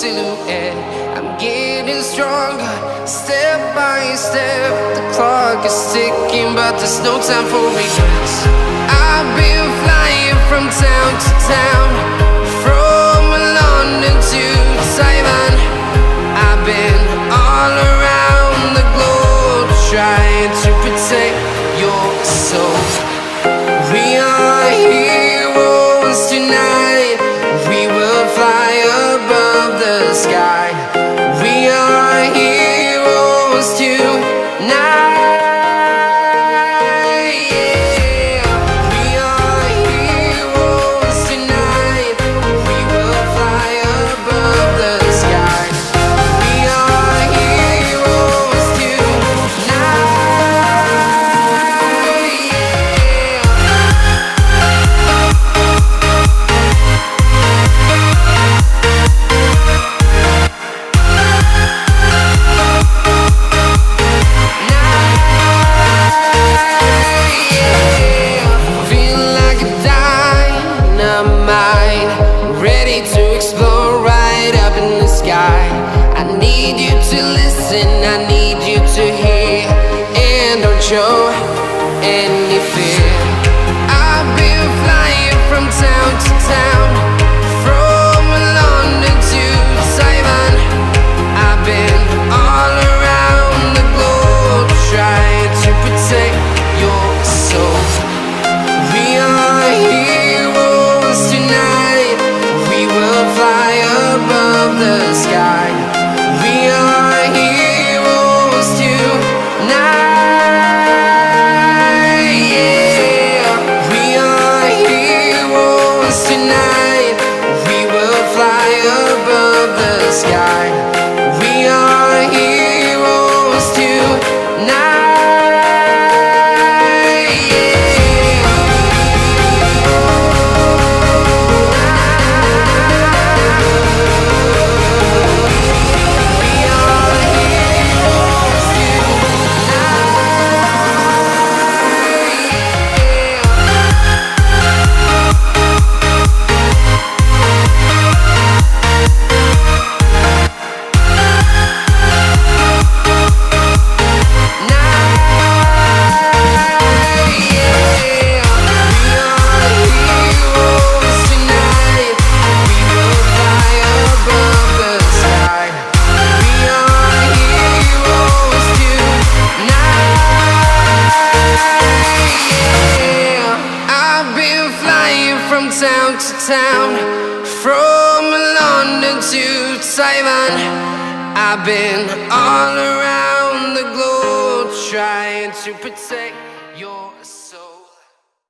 silhouette. I'm getting stronger, step by step. The clock is ticking, but there's no time for regrets. I've been flying from town to town, from London to Taiwan. I've been all around the globe, trying to protect your soul. We are heroes tonight. We will fly above the sky. We are heroes tonight. Yeah. We are heroes tonight. We will fly above the sky. We are heroes tonight. Ready to explore right up in the sky. I need you to listen, I need you to hear, and don't show any fear. I've been flying from town to town, from London to Taiwan. I've been all around the globe, trying to protect your soul. We are heroes tonight. We will fly above the sky. We are heroes tonight. Yeah. We are heroes tonight. We will fly above the sky. We are heroes tonight. From town to town, from London to Taiwan. I've been all around the globe, trying to protect your